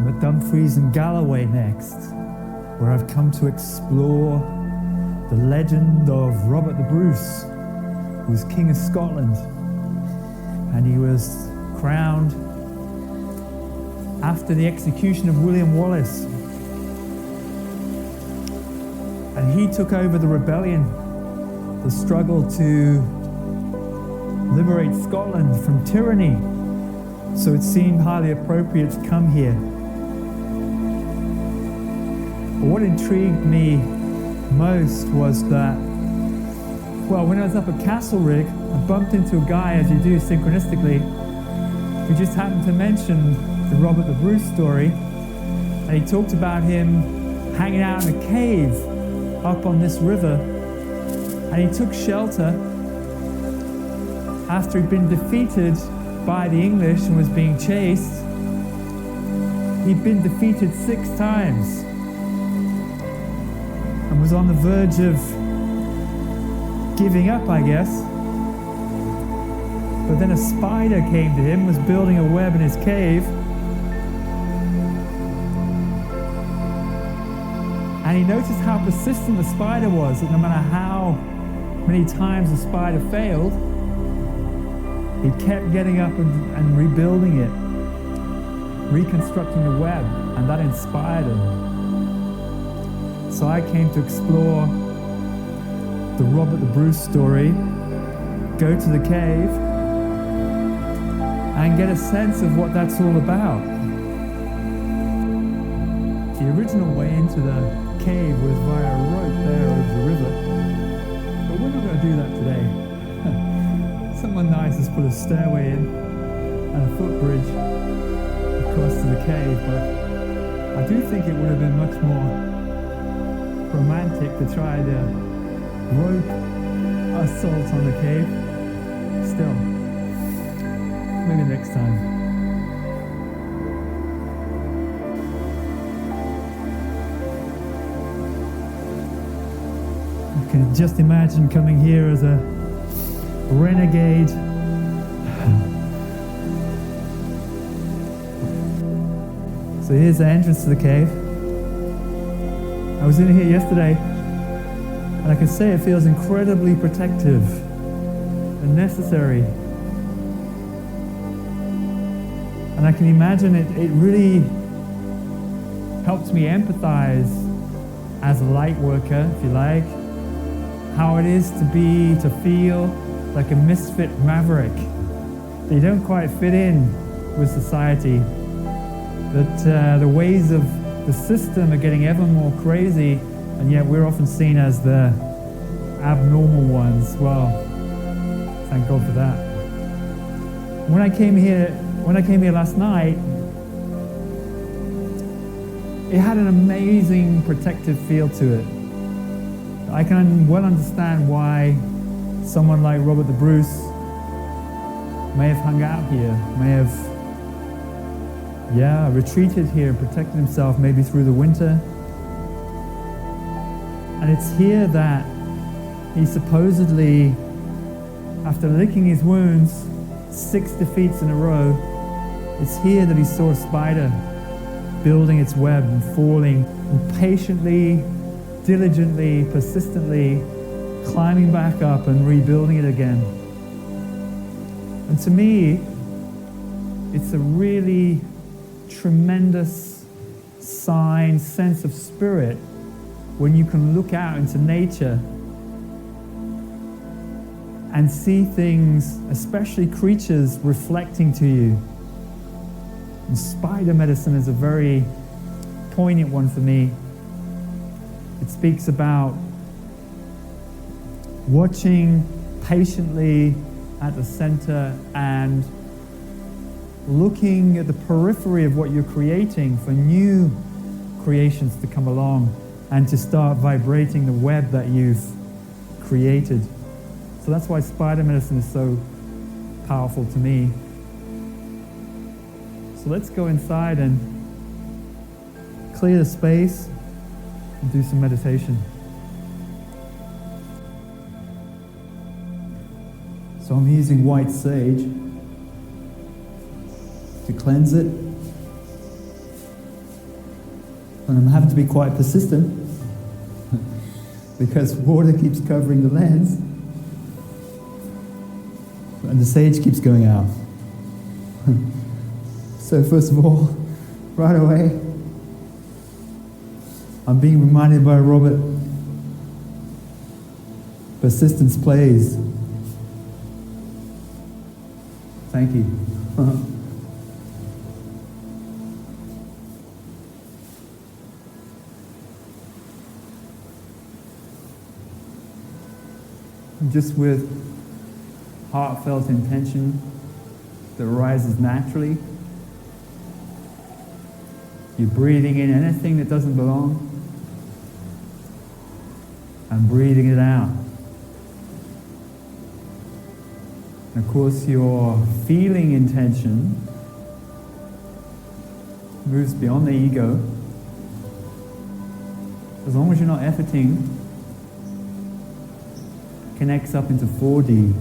I'm at Dumfries and Galloway next, where I've come to explore the legend of Robert the Bruce, who was King of Scotland. And he was crowned after the execution of William Wallace. And he took over the rebellion, the struggle to liberate Scotland from tyranny. So it seemed highly appropriate to come here. But what intrigued me most was that, well, when I was up at Castlerig, I bumped into a guy, as you do synchronistically, who just happened to mention the Robert the Bruce story. And he talked about him hanging out in a cave up on this river. And he took shelter after he'd been defeated by the English and was being chased. He'd been defeated 6 times and was on the verge of giving up, I guess. But then a spider came to him, was building a web in his cave, and he noticed how persistent the spider was, that no matter how many times the spider failed, he kept getting up and rebuilding it, reconstructing the web, and that inspired him. So I came to explore the Robert the Bruce story, go to the cave, and get a sense of what that's all about. The original way into the cave was via a rope there over the river, but we're not going to do that today. Someone nice has put a stairway in and a footbridge across to the cave, but I do think it would have been much more romantic to try the rope assault on the cave. Still, maybe next time. I can just imagine coming here as a renegade. So here's the entrance to the cave. I was in here yesterday, and I can say it feels incredibly protective and necessary. And I can imagine it really helps me empathize as a light worker, if you like, how it is to feel like a misfit maverick, that you don't quite fit in with society, that the ways of the system are getting ever more crazy, and yet we're often seen as the abnormal ones. Well, thank God for that. When I came here last night, it had an amazing protective feel to it. I can well understand why someone like Robert the Bruce may have hung out here, may have retreated here and protected himself maybe through the winter. And it's here that he supposedly, after licking his wounds 6 defeats in a row, it's here that he saw a spider building its web and falling, and patiently, diligently, persistently climbing back up and rebuilding it again. And to me, it's a really tremendous sense of spirit when you can look out into nature and see things, especially creatures, reflecting to you. And spider medicine is a very poignant one for me. It speaks about watching patiently at the center and looking at the periphery of what you're creating for new creations to come along and to start vibrating the web that you've created. So that's why spider medicine is so powerful to me. So let's go inside and clear the space and do some meditation. So I'm using white sage to cleanse it. And I'm having to be quite persistent because water keeps covering the lens and the sage keeps going out. So first of all, right away, I'm being reminded by Robert, persistence plays. Thank you. Just with heartfelt intention that arises naturally. You're breathing in anything that doesn't belong and breathing it out. And of course, your feeling intention moves beyond the ego. As long as you're not efforting, connects up into 4D.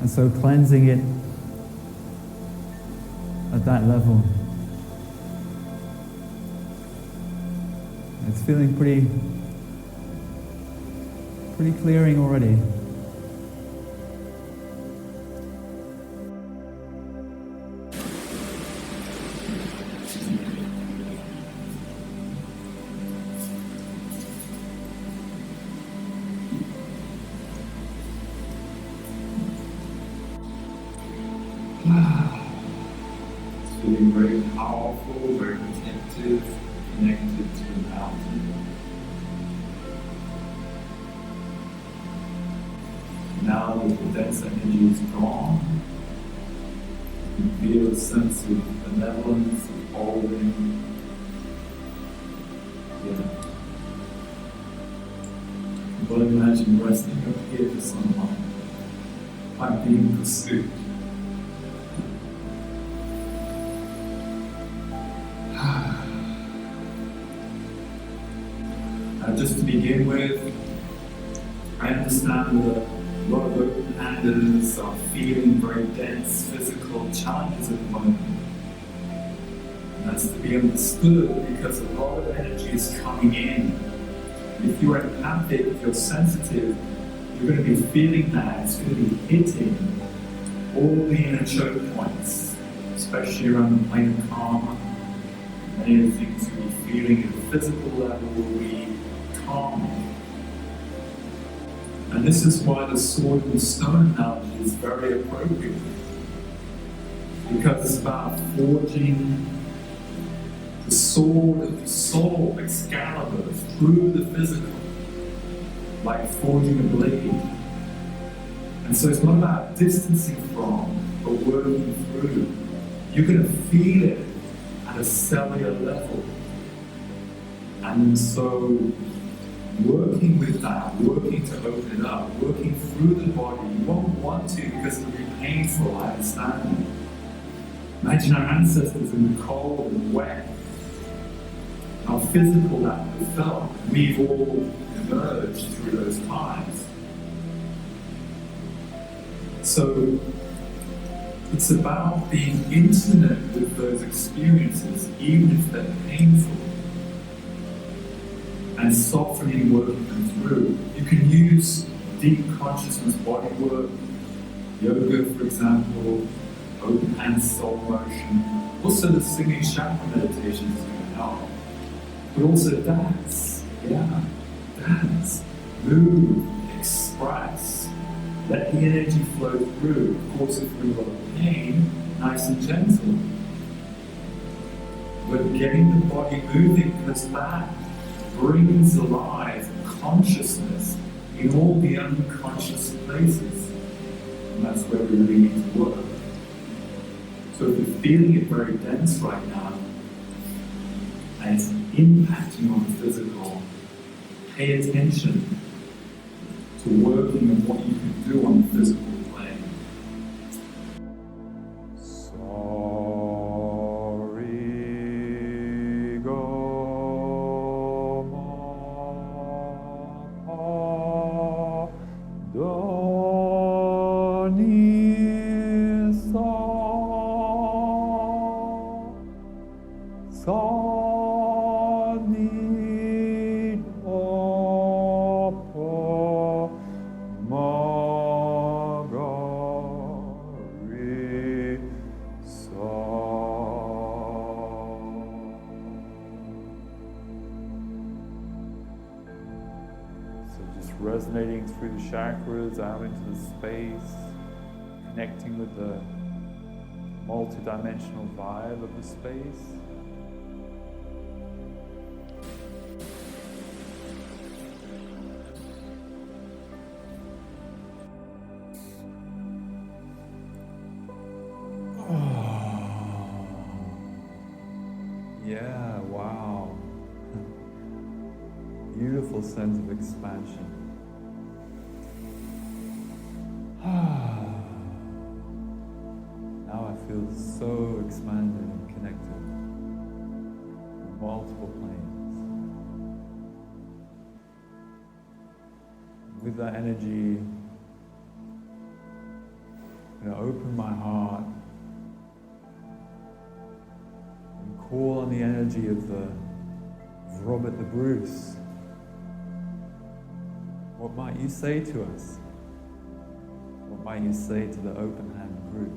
And so cleansing it at that level. It's feeling pretty clearing already. It's feeling very powerful, very protective, connected to the mountain. Now that the dense energy is gone, you feel a sense of benevolence, of holding. Well, imagine resting up here for someone, like being pursued. Just to begin with, I understand that a lot of open-handers are feeling very dense physical challenges at the moment. And that's to be understood because a lot of energy is coming in. If you're empathic, if you're sensitive, you're going to be feeling that. It's going to be hitting all the inner choke points, especially around the plane of karma. Many of the things you'll be feeling at a physical level will be calming. And this is why the sword and stone analogy is very appropriate. Because it's about forging the sword of the soul, Excalibur, through the physical, like forging a blade. And so it's not about distancing from, but working through. You're going to feel it at a cellular level. And so working with that, working to open it up, working through the body, you won't want to because it'll be painful, I understand. Imagine our ancestors in the cold and wet, how physical that would have felt. We've all emerged through those times. So it's about being intimate with those experiences, even if they're painful, and softening, working them through. You can use deep consciousness body work, yoga, for example, open hand soul motion. Also the singing chakra meditation is going to help. But also dance, dance, move, express. Let the energy flow through. Of course, if you're in a lot of pain, nice and gentle. But getting the body moving, because that brings alive consciousness in all the unconscious places. And that's where we really need to work. So if you're feeling it very dense right now, and it's impacting on the physical, pay attention to working and what you can do on the physical plane. Doni sa resonating through the chakras out into the space, connecting with the multi-dimensional vibe of the space. Yeah, wow. Beautiful sense of expansion. Now I feel so expanded and connected with multiple planes. With that energy, I'm going to open my heart and call on the energy of Robert the Bruce. What might you say to us? What might you say to the Openhand group?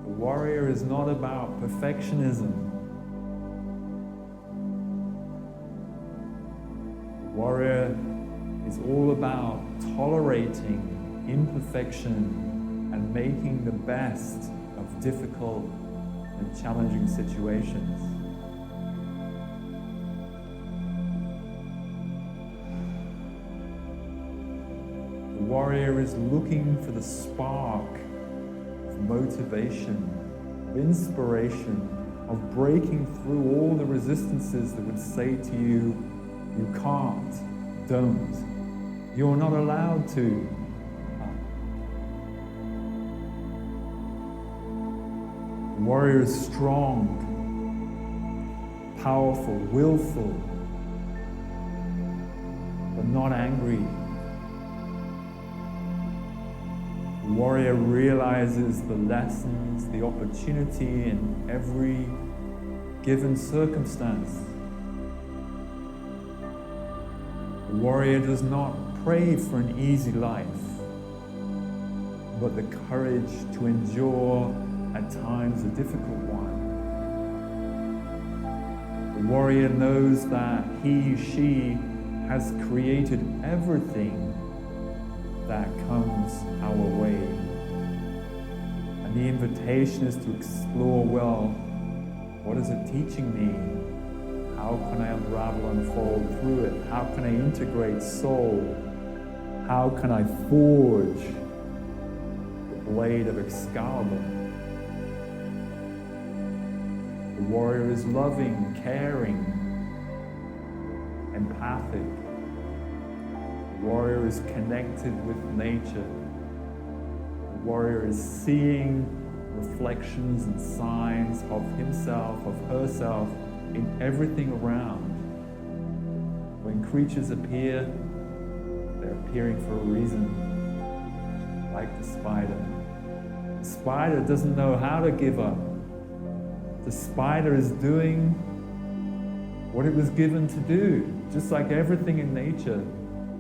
The warrior is not about perfectionism. The warrior is all about tolerating imperfection and making the best of difficult and challenging situations. The warrior is looking for the spark of motivation, of inspiration, of breaking through all the resistances that would say to you, you can't, don't, you're not allowed to. The warrior is strong, powerful, willful, but not angry. The warrior realizes the lessons, the opportunity in every given circumstance. The warrior does not pray for an easy life, but the courage to endure at times a difficult one. The warrior knows that he, she has created everything that comes our way. And the invitation is to explore, well, what is it teaching me? How can I unravel, unfold through it? How can I integrate soul? How can I forge the blade of Excalibur? The warrior is loving, caring, empathic. The warrior is connected with nature. The warrior is seeing reflections and signs of himself, of herself, in everything around. When creatures appear, they're appearing for a reason, like the spider. The spider doesn't know how to give up. The spider is doing what it was given to do, just like everything in nature,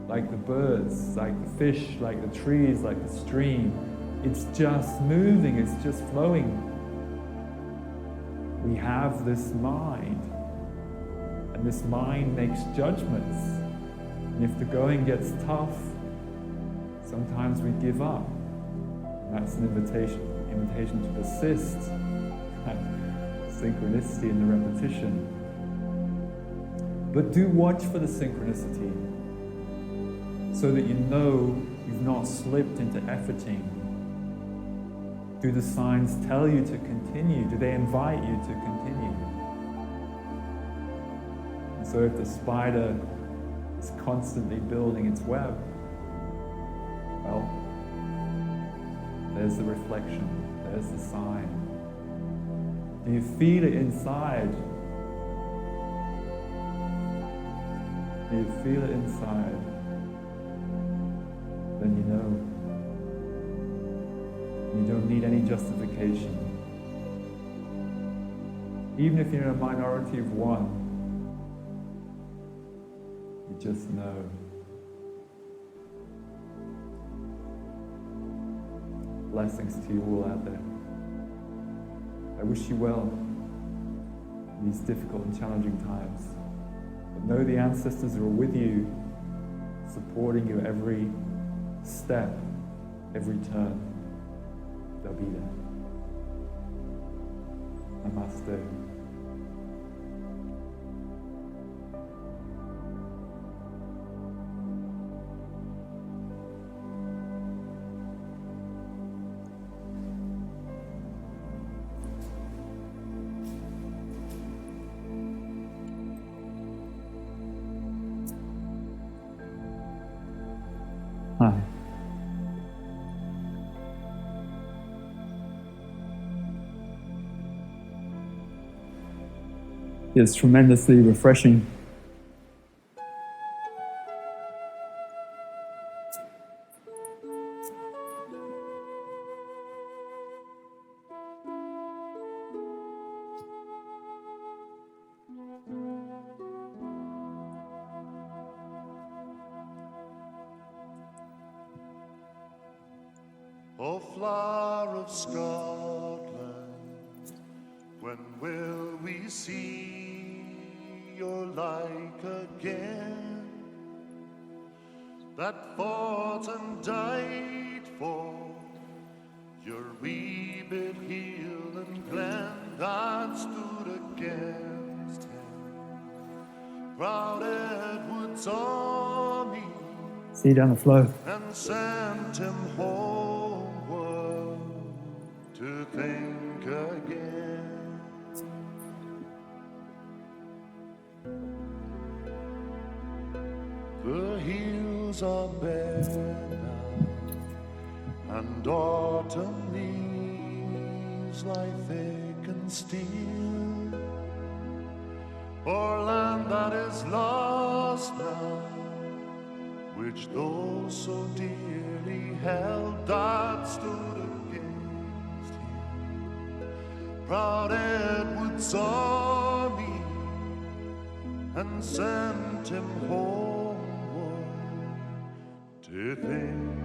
like the birds, like the fish, like the trees, like the stream. It's just moving, it's just flowing. We have this mind, and this mind makes judgments. And if the going gets tough, sometimes we give up. And that's an invitation to persist. Synchronicity in the repetition. But do watch for the synchronicity so that you know you've not slipped into efforting. Do the signs tell you to continue? Do they invite you to continue? And so if the spider is constantly building its web, well, there's the reflection, there's the sign. Do you feel it inside? Do you feel it inside? Then you know. You don't need any justification. Even if you're in a minority of one, you just know. Blessings to you all out there. I wish you well. in these difficult and challenging times. But know the ancestors are with you, supporting you every step, every turn. They'll be there. Namaste. Hi. It's tremendously refreshing. O flower of Scotland, when will we see your like again? That fought and died for your wee bit hill and glen that stood against him. Proud Edward's army See you down the flow. and sent him homeward to think again. The hills are bare now, and autumn leaves lie thick and still. O'er land that is lost now, which those so dearly held that stood against him. Proud Edward's army and sent him homeward to think